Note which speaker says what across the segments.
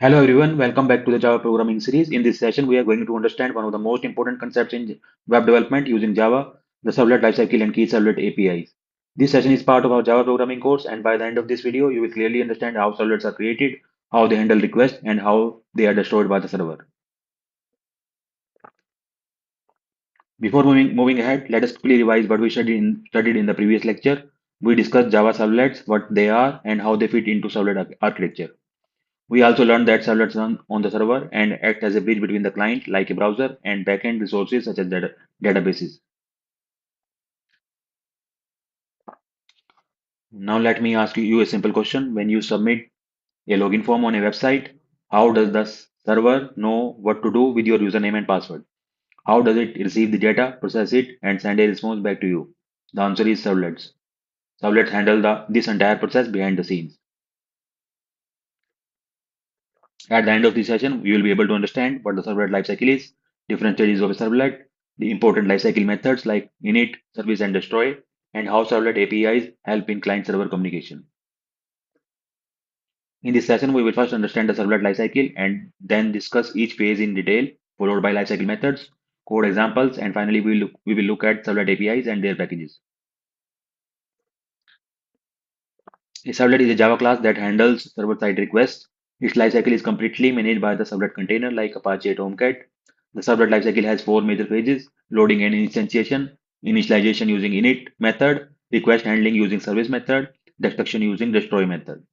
Speaker 1: Hello everyone, welcome back to the Java programming series. In this session, we are going to understand one of the most important concepts in web development using Java, the Servlet Lifecycle and key Servlet APIs. This session is part of our Java programming course, and by the end of this video, you will clearly understand how servlets are created, how they handle requests, and how they are destroyed by the server. Before moving ahead, let us quickly revise what we studied in the previous lecture. We discussed Java servlets, what they are, and how they fit into servlet architecture. We also learned that servlets run on the server and act as a bridge between the client, like a browser, and backend resources such as databases. Now, let me ask you a simple question. When you submit a login form on a website, how does the server know what to do with your username and password? How does it receive the data, process it, and send a response back to you? The answer is servlets. Servlets handle this entire process behind the scenes. At the end of this session, you will be able to understand what the servlet lifecycle is, different stages of a servlet, the important lifecycle methods like init, service, and destroy, and how servlet APIs help in client-server communication. In this session, we will first understand the servlet lifecycle and then discuss each phase in detail, followed by lifecycle methods, code examples, and finally we will look at servlet APIs and their packages. A servlet is a Java class that handles server-side requests. Its lifecycle is completely managed by the servlet container like Apache Tomcat. The servlet lifecycle has four major phases: loading and initialization using init method, request handling using service method, destruction using destroy method.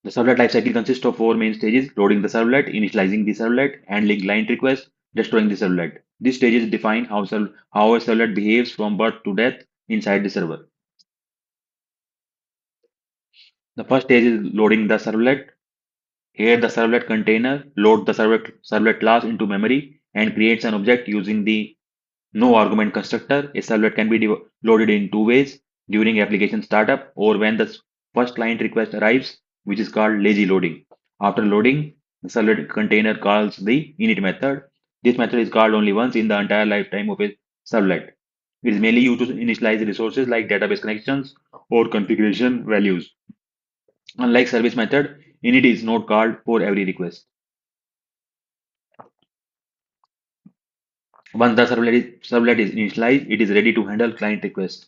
Speaker 1: The servlet lifecycle consists of four main stages: loading the servlet, initializing the servlet, handling client requests, destroying the servlet. These stages define how a servlet behaves from birth to death inside the server. The first stage is loading the servlet. Here, the servlet container loads the servlet class into memory and creates an object using the no argument constructor. A servlet can be loaded in two ways: during application startup or when the first client request arrives, which is called lazy loading. After loading, the servlet container calls the init method. This method is called only once in the entire lifetime of a servlet. It is mainly used to initialize resources like database connections or configuration values. Unlike service method, init is not called for every request. Once the servlet is initialized, it is ready to handle client requests.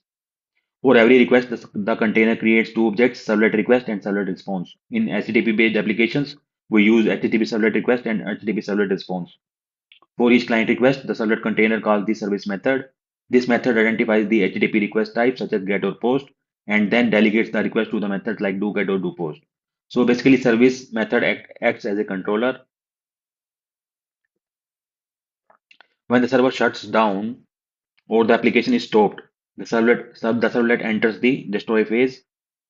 Speaker 1: For every request, the container creates two objects, servlet request and servlet response. In HTTP-based applications, we use HTTP servlet request and HTTP servlet response. For each client request, the servlet container calls the service method. This method identifies the HTTP request type, such as get or post, and then delegates the request to the methods like do get or do post. So basically, service method acts as a controller. When the server shuts down, or the application is stopped, the servlet enters the destroy phase.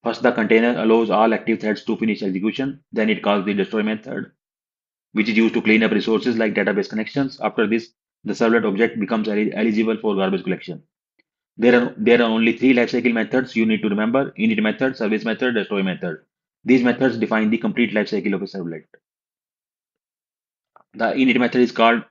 Speaker 1: First, the container allows all active threads to finish execution. Then it calls the destroy method, which is used to clean up resources like database connections. After this, the servlet object becomes eligible for garbage collection. There are only three lifecycle methods you need to remember: init method, service method, destroy method. These methods define the complete lifecycle of a servlet. The init method is called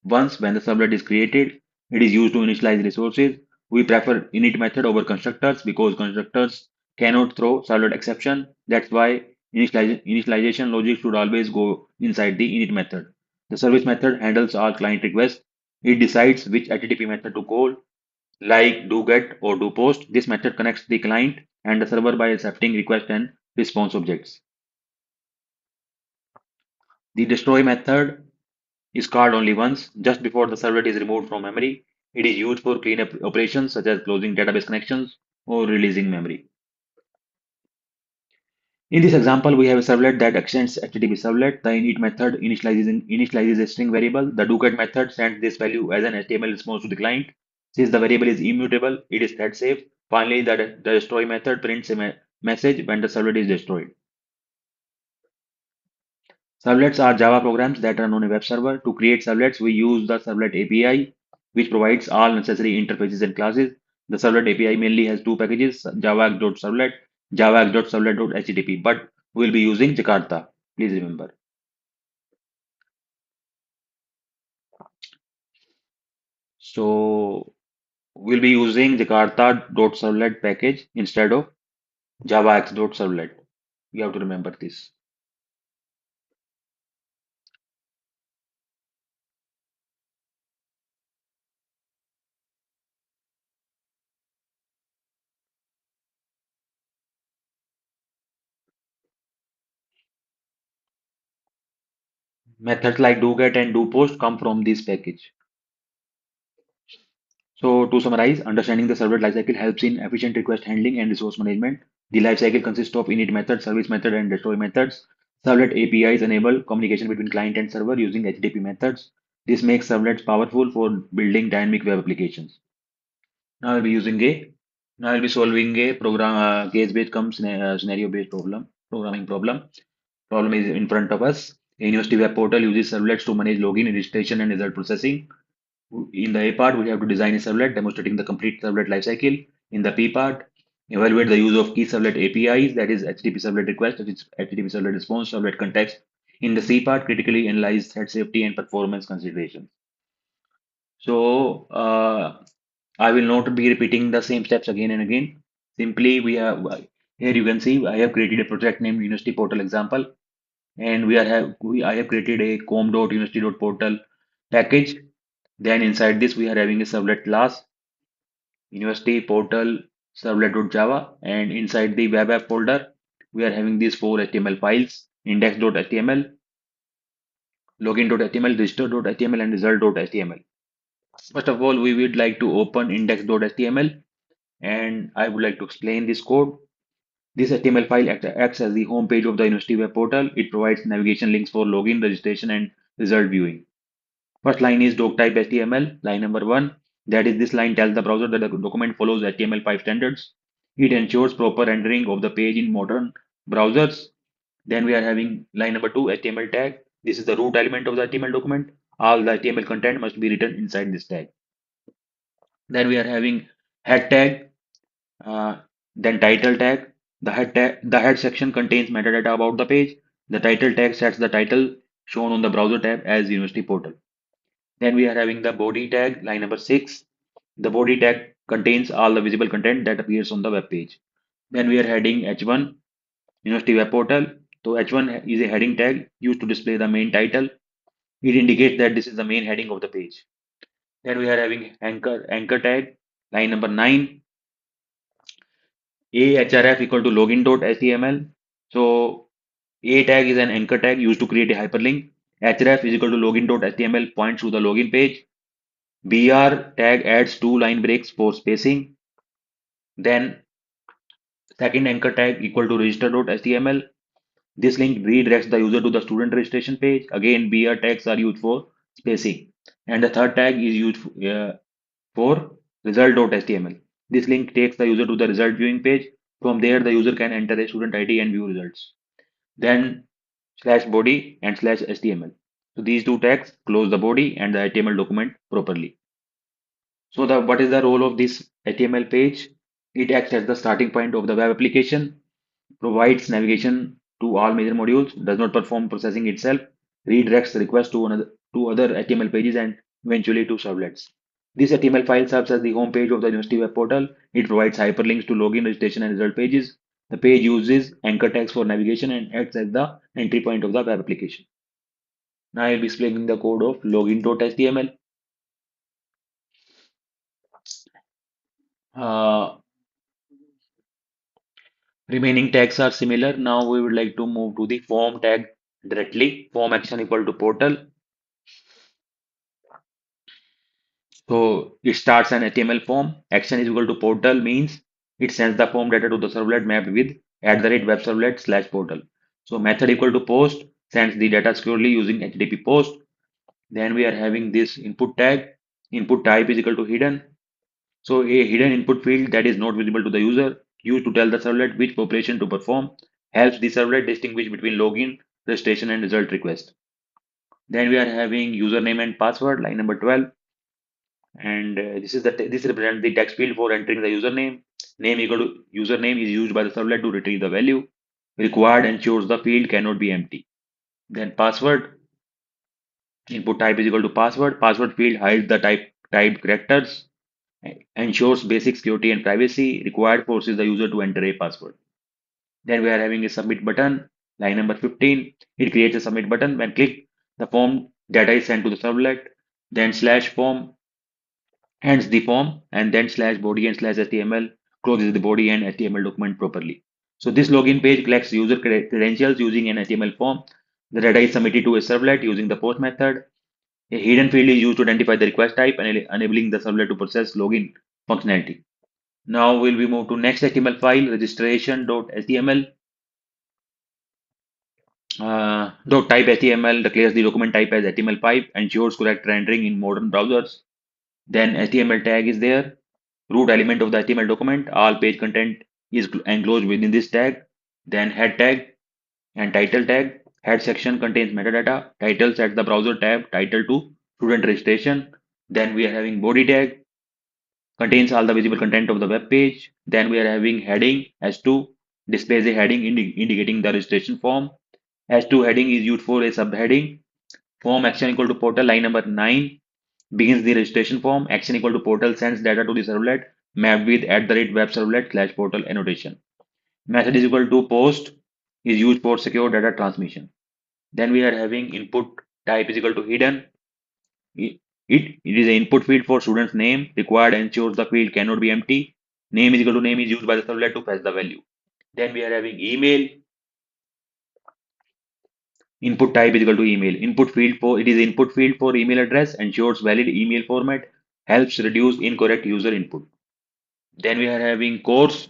Speaker 1: once when the servlet is created. It is used to initialize resources. We prefer init method over constructors because constructors cannot throw servlet exception. That's why initialization logic should always go inside the init method. The service method handles all client requests. It decides which HTTP method to call, like do get or do post. This method connects the client and the server by accepting request and response objects. The destroy method is called only once, just before the servlet is removed from memory. It is used for cleanup operations such as closing database connections or releasing memory. In this example, we have a servlet that extends HTTP servlet. The init method initializes a string variable. The doGet method sends this value as an HTML response to the client. Since the variable is immutable, it is thread safe. Finally, the destroy method prints a message when the servlet is destroyed. Servlets are Java programs that run on a web server. To create servlets, we use the Servlet API, which provides all necessary interfaces and classes. The Servlet API mainly has two packages, javax.servlet, javax.servlet.http, but we'll be using Jakarta. Please remember. So we'll be using Jakarta.servlet package instead of javax.servlet. You have to remember this. Methods like doGet and doPost come from this package. So to summarize, understanding the servlet lifecycle helps in efficient request handling and resource management. The lifecycle consists of init method, service method, and destroy methods. Servlet APIs enable communication between client and server using HTTP methods. This makes servlets powerful for building dynamic web applications. Now I'll be using a Now I'll be solving a program case-based scenario-based programming problem. Problem is in front of us. A university web portal uses servlets to manage login, registration, and result processing. In the A part, we have to design a servlet demonstrating the complete servlet lifecycle. In the P part, evaluate the use of key servlet APIs, that is HTTP servlet request, that is HTTP servlet response, servlet context. In the C part, critically analyze thread safety and performance considerations. So I will not be repeating the same steps again and again. Simply, we have here you can see I have created a project named University Portal example, and I have created a com.university.portal package. Then inside this, we are having a servlet class, University Portal Servlet.java, and inside the web app folder, we are having these four HTML files: index.html, login.html, register.html, and result.html. First of all, we would like to open index.html, and I would like to explain this code. This HTML file acts as the home page of the University web portal. It provides navigation links for login, registration, and result viewing. First line is doc type HTML, line number one. That is, this line tells the browser that the document follows HTML5 standards. It ensures proper rendering of the page in modern browsers. Then we are having line number two, HTML tag. This is the root element of the HTML document. All the HTML content must be written inside this tag. Then we are having head tag, uh, then title tag. The head section contains metadata about the page. The title tag sets the title shown on the browser tab as University Portal. Then we are having the body tag, line number six. The body tag contains all the visible content that appears on the web page. Then we are heading H1, University Web Portal. So H1 is a heading tag used to display the main title. It indicates that this is the main heading of the page. Then we are having anchor tag, line number 9, ahref equal to login.html. So a tag is an anchor tag used to create a hyperlink. href is equal to login.html points to the login page. br tag adds two line breaks for spacing. Then second anchor tag equal to register.html. This link redirects the user to the student registration page. Again, br tags are used for spacing. And the third tag is used for result.html. This link takes the user to the result viewing page. From there, the user can enter a student ID and view results. Then slash body and slash html. So these two tags close the body and the HTML document properly. So the what is the role of this HTML page? It acts as the starting point of the web application, provides navigation to all major modules, does not perform processing itself, redirects requests to other HTML pages and eventually to servlets. This HTML file serves as the home page of the university web portal. It provides hyperlinks to login, registration, and result pages. The page uses anchor tags for navigation and acts as the entry point of the web application. Now I'll be explaining the code of login.html. Uh, Remaining tags are similar. Now we would like to move to the form tag directly. Form action equal to portal. So it starts an HTML form. Action is equal to portal means it sends the form data to the servlet mapped with @web servlet slash portal. So method equal to post sends the data securely using HTTP post. Then we are having this input tag. Input type is equal to hidden. So a hidden input field that is not visible to the user used to tell the servlet which operation to perform helps the servlet distinguish between login, registration, and result request. Then we are having username and password, line number 12. And this represents the text field for entering the username. Name equal to username is used by the servlet to retrieve the value. Required ensures the field cannot be empty. Then password, input type is equal to password. Password field hides the typed characters, ensures basic security and privacy. Required forces the user to enter a password. Then we are having a submit button, line number 15. It creates a submit button. When click, the form data is sent to the servlet. Then slash form ends the form, and then slash body and slash HTML closes the body and HTML document properly. So this login page collects user credentials using an HTML form. The data is submitted to a servlet using the post method. A hidden field is used to identify the request type and enabling the servlet to process login functionality. Now will we move to next HTML file, registration.html. Dot type HTML declares the document type as HTML5, ensures correct rendering in modern browsers. Then HTML tag is there, root element of the HTML document. All page content is enclosed within this tag. Then head tag and title tag. Head section contains metadata. Title sets the browser tab title to student registration. Then we are having body tag, contains all the visible content of the web page. Then we are having heading S2, displays a heading indicating the registration form. S2 heading is used for a subheading. Form action equal to portal, line number 9 begins the registration form. Action equal to portal sends data to the servlet mapped with @web servlet slash portal annotation. Method is equal to post is used for secure data transmission. Then we are having input type is equal to hidden. It is an input field for student's name. Required ensures the field cannot be empty. Name is equal to name is used by the servlet to fetch the value. Then we are having email. Input type is equal to email. Input field for it is input field for email address, ensures valid email format, helps reduce incorrect user input. Then we are having course.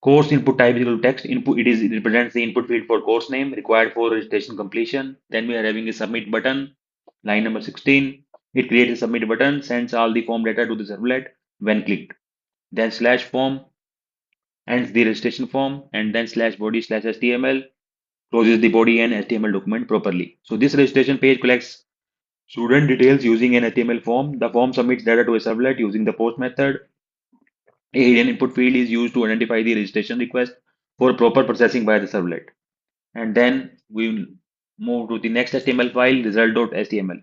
Speaker 1: Course input type is equal to text input. It represents the input field for course name required for registration completion. Then we are having a submit button, line number 16. It creates a submit button, sends all the form data to the servlet when clicked. Then slash form ends the registration form, and then slash body slash HTML closes the body and HTML document properly. So this registration page collects student details using an HTML form. The form submits data to a servlet using the post method. A hidden input field is used to identify the registration request for proper processing by the servlet. And then we move to the next HTML file, result.html.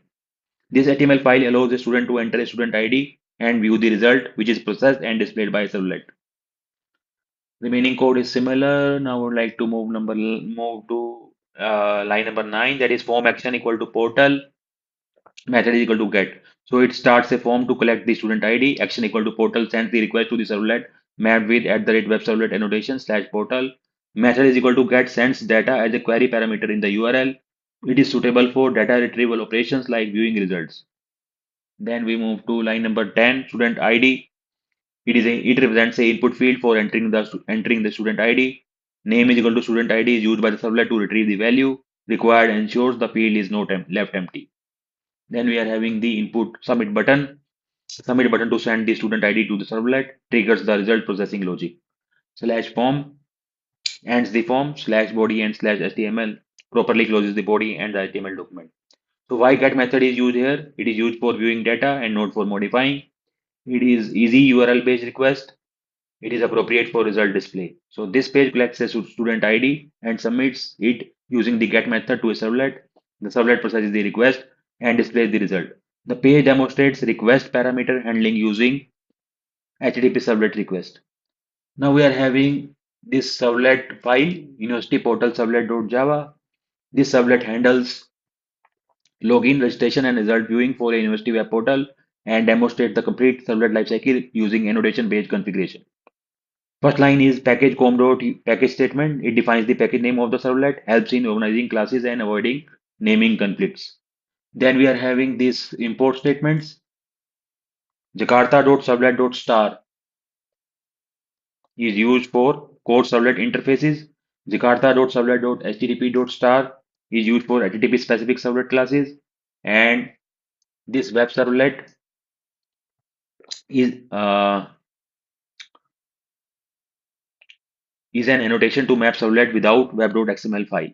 Speaker 1: This HTML file allows the student to enter a student ID and view the result, which is processed and displayed by a servlet. Remaining code is similar. Now I would like to move to line number 9, that is form action equal to portal method is equal to get. So it starts a form to collect the student ID. Action equal to portal sends the request to the servlet mapped with @web servlet annotation slash portal. Method is equal to get sends data as a query parameter in the URL. It is suitable for data retrieval operations like viewing results. Then we move to line number 10, student ID. It represents a input field for entering the student ID. Name is equal to student ID is used by the servlet to retrieve the value. Required ensures the field is not left empty. Then we are having the input submit button. Submit button to send the student ID to the servlet triggers the result processing logic. Slash form ends the form. Slash body and slash HTML properly closes the body and the HTML document. So why get method is used here? It is used for viewing data and not for modifying. It is easy URL based request. It is appropriate for result display. So this page collects a student ID and submits it using the get method to a servlet. The servlet processes the request and displays the result. The page demonstrates request parameter handling using HTTP servlet request. Now we are having this servlet file, university portal servlet.java. This servlet handles login, registration, and result viewing for a university web portal and demonstrates the complete servlet lifecycle using annotation-based configuration. First line is package package statement. It defines the package name of the servlet, helps in organizing classes and avoiding naming conflicts. Then we are having these import statements. Jakarta.servlet.star is used for core servlet interfaces. Jakarta.servlet.http.star is used for HTTP specific servlet classes. And this web servlet is is an annotation to map servlet without web.xml file.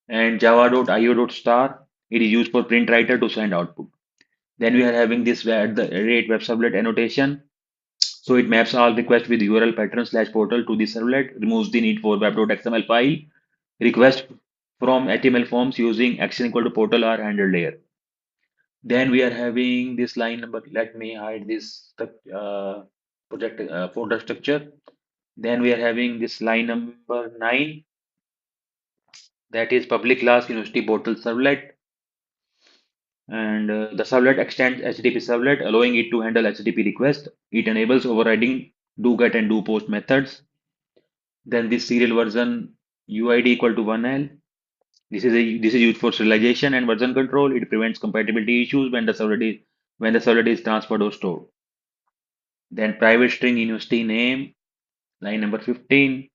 Speaker 1: And java.io.star, it is used for print writer to send output. Then we are having this at the rate web servlet annotation. So it maps all requests with URL pattern slash portal to the servlet, removes the need for web.xml file. Request from HTML forms using action equal to portal are handled here. Then we are having this line number. Let me hide this project folder structure. Then we are having this line number 9, that is public class university portal servlet. And the servlet extends HTTP servlet, allowing it to handle HTTP requests. It enables overriding do get and do post methods. Then this serial version UID equal to 1L. This is used for serialization and version control. It prevents compatibility issues when the servlet is transferred or stored. Then private string university name, line number 15,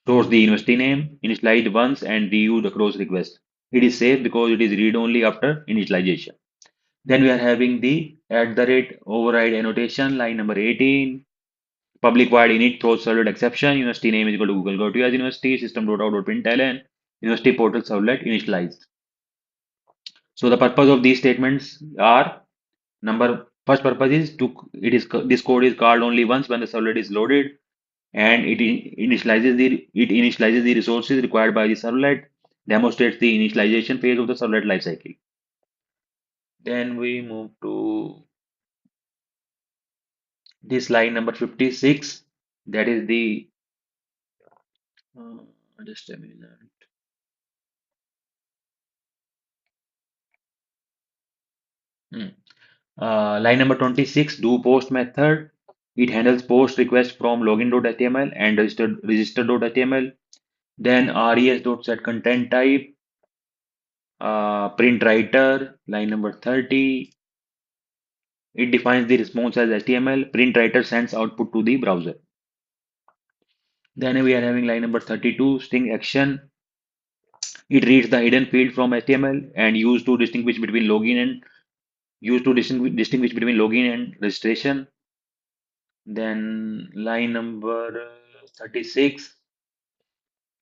Speaker 1: stores the university name, initialized once and reused across requests. It is safe because it is read only after initialization. Then we are having the at the rate override annotation, line number 18. Public void init throws servlet exception. University name is equal to Google go to as university, system.out.println, university portal servlet initialized. So the purpose of these statements are first purpose is this code is called only once when the servlet is loaded, and it initializes the resources required by the servlet, demonstrates the initialization phase of the servlet lifecycle. Then we move to this line number 56, that is the uh, just a minute. Hmm. Line number 26, do post method. It handles post request from login.html and register.html. Then res.set content type, print writer, line number 30. It defines the response as HTML. Print writer sends output to the browser. Then we are having line number 32, string action. It reads the hidden field from HTML and used to distinguish between login and registration. Then line number 36,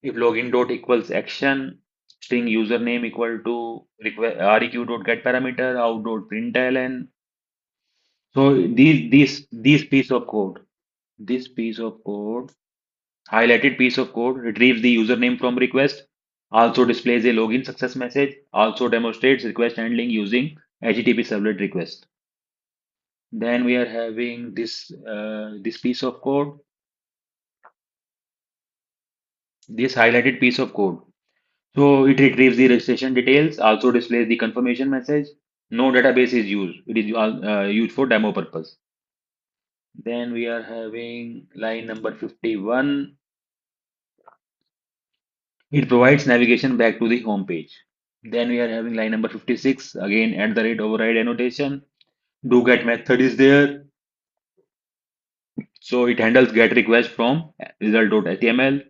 Speaker 1: if login dot equals action, string username equal to req dot get parameter out dot println. So this piece of code, highlighted piece of code retrieves the username from request, also displays a login success message, also demonstrates request handling using HTTP servlet request. Then we are having this piece of code, this highlighted piece of code. So it retrieves the registration details, also displays the confirmation message. No database is used. It is used for demo purpose. Then we are having line number 51. It provides navigation back to the home page. Then we are having line number 56. Again, at the rate override annotation. Do get method is there. So it handles get request from result.html.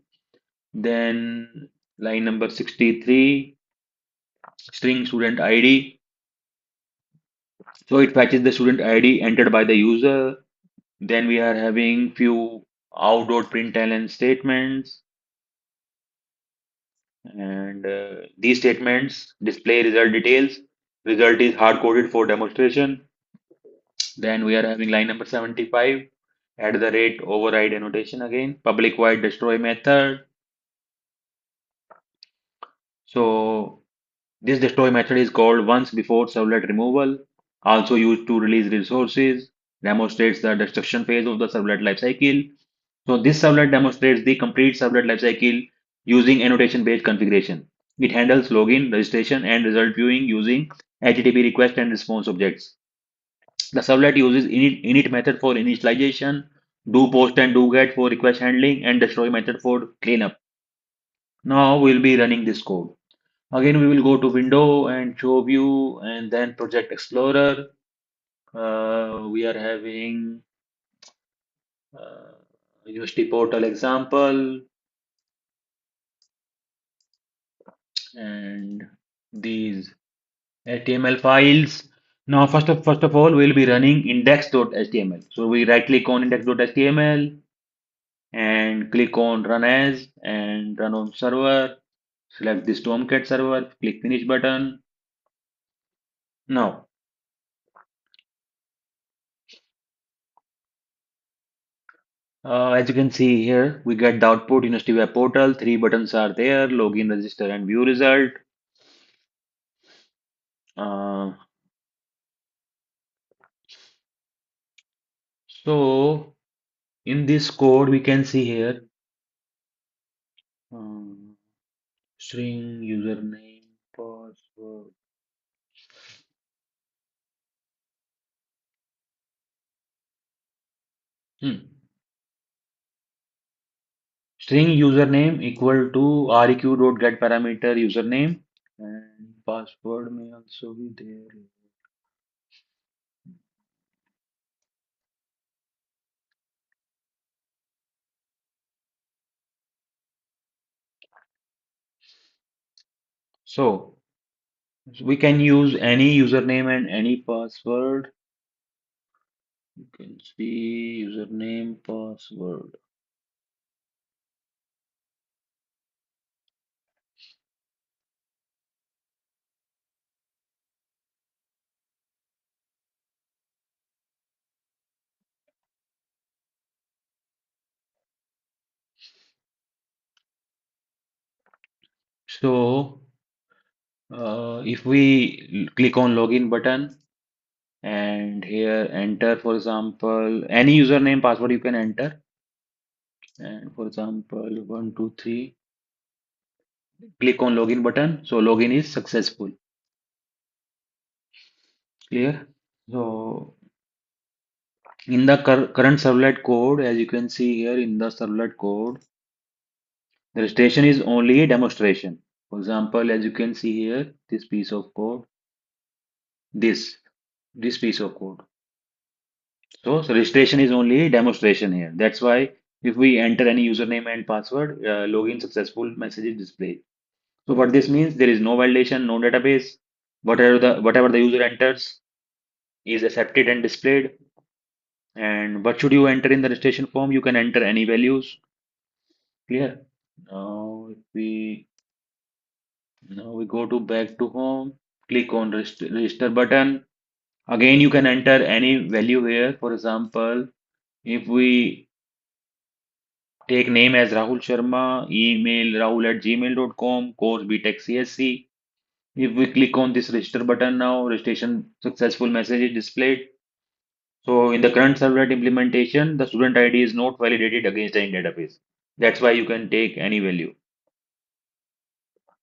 Speaker 1: Then line number 63, string student ID. So it fetches the student ID entered by the user. Then we are having few out.println statements, and these statements display result details. Result is hard coded for demonstration. Then we are having line number 75, at the rate override annotation again, public void destroy method. So this destroy method is called once before servlet removal, also used to release resources, demonstrates the destruction phase of the servlet lifecycle. So this servlet demonstrates the complete servlet lifecycle using annotation-based configuration. It handles login, registration, and result viewing using HTTP request and response objects. The servlet uses init method for initialization, do post and do get for request handling, and destroy method for cleanup. Now we'll be running this code. Again, we will go to Window and Show View, and then Project Explorer. We are having uh, University Portal example and these HTML files. Now, first of all, we'll be running index.html. So we right click on index.html and click on Run As and Run on Server. Select this Tomcat server, click Finish button. Now, as you can see here, we get the output University Web Portal. Three buttons are there: Login, Register, and View Result. Uh, so In this code, we can see here um, string, username, password. Hmm. String username equal to req.get parameter username and password may also be there. So we can use any username and any password. You can see username, password. So if we click on login button and here enter, for example, any username, password you can enter. And for example, 123, click on login button. So login is successful. Clear? So in the current servlet code, as you can see here in the servlet code, the registration is only a demonstration. For example, as you can see here, this piece of code, this this piece of code. So registration is only a demonstration here. That's why if we enter any username and password, login successful message is displayed. So what this means, there is no validation, no database. Whatever the user enters is accepted and displayed. And what should you enter in the registration form? You can enter any values. Clear? Now if we now we go to back to home, click on register button. Again, you can enter any value here. For example, if we take name as Rahul Sharma, email rahul@gmail.com, course BTech CSC. If we click on this register button now, registration successful message is displayed. So in the current servlet implementation, the student ID is not validated against any database. That's why you can take any value.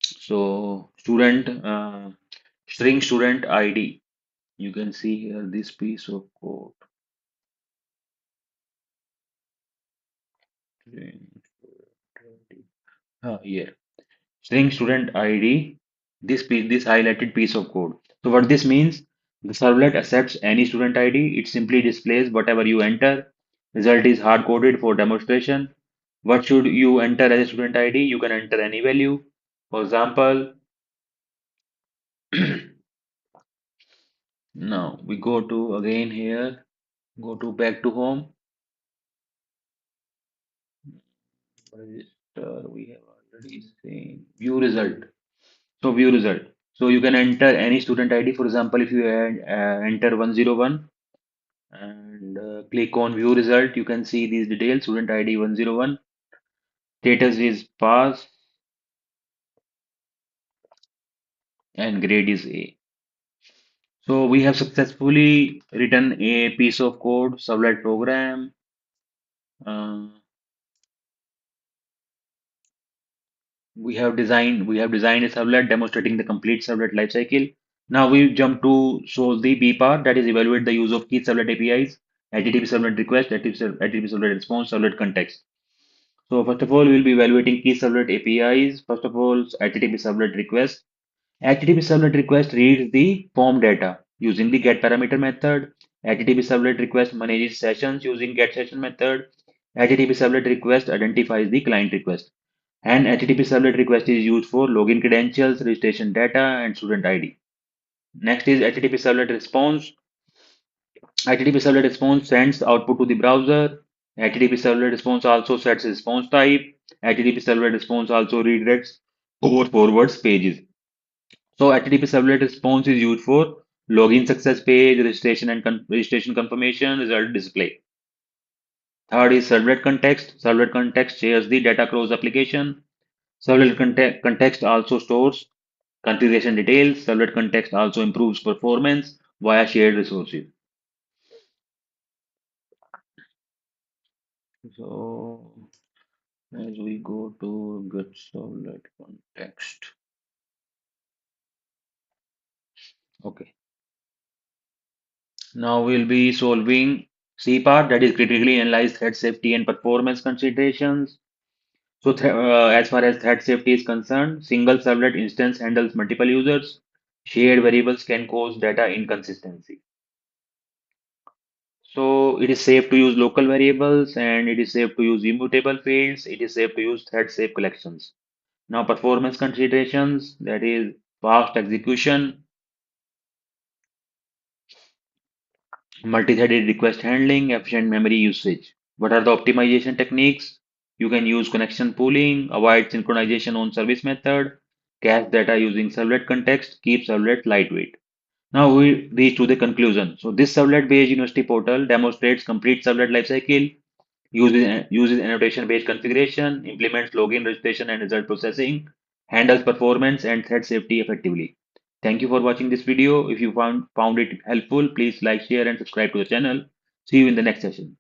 Speaker 1: So string student ID. You can see here this piece of code. String student ID. Here. String student ID, this highlighted piece of code. So what this means, the servlet accepts any student ID. It simply displays whatever you enter. Result is hard coded for demonstration. What should you enter as a student ID? You can enter any value. For example, now we go to again here, go to back to home. Register, we have already seen view result. So view result. So you can enter any student ID. For example, if you enter 101 and click on view result, you can see these details. Student ID 101, status is pass, and grade is A. So we have successfully written a piece of code, servlet program. Uh, we have designed a servlet demonstrating the complete servlet lifecycle. Now we jump to solve the B part, that is evaluate the use of key servlet APIs, HTTP servlet request, HTTP servlet response, servlet context. So first of all, we'll be evaluating key servlet APIs. First of all, HTTP servlet request. HTTP servlet request reads the form data using the get parameter method. HTTP servlet request manages sessions using get session method. HTTP servlet request identifies the client request. And HTTP servlet request is used for login credentials, registration data, and student ID. Next is HTTP servlet response. HTTP servlet response sends output to the browser. HTTP servlet response also sets response type. HTTP servlet response also redirects or forwards pages. So HTTP servlet response is used for login success page, registration and registration confirmation, result display. Third is servlet context. Servlet context shares the data across application. Servlet context also stores configuration details. Servlet context also improves performance via shared resources. So as we go to get Servlet context. Okay. Now we'll be solving C part, that is critically analyze threat safety and performance considerations. So as far as threat safety is concerned, single servlet instance handles multiple users. Shared variables can cause data inconsistency. So it is safe to use local variables and it is safe to use immutable fields. It is safe to use thread safe collections. Now performance considerations, that is fast execution, multi-threaded request handling, efficient memory usage. What are the optimization techniques? You can use connection pooling, avoid synchronization on service method, cache data using servlet context, keep servlet lightweight. Now we reach to the conclusion. So this servlet-based university portal demonstrates complete servlet lifecycle, uses annotation-based configuration, implements login, registration, and result processing, handles performance and thread safety effectively. Thank you for watching this video. If you found it helpful, please like, share, and subscribe to the channel. See you in the next session.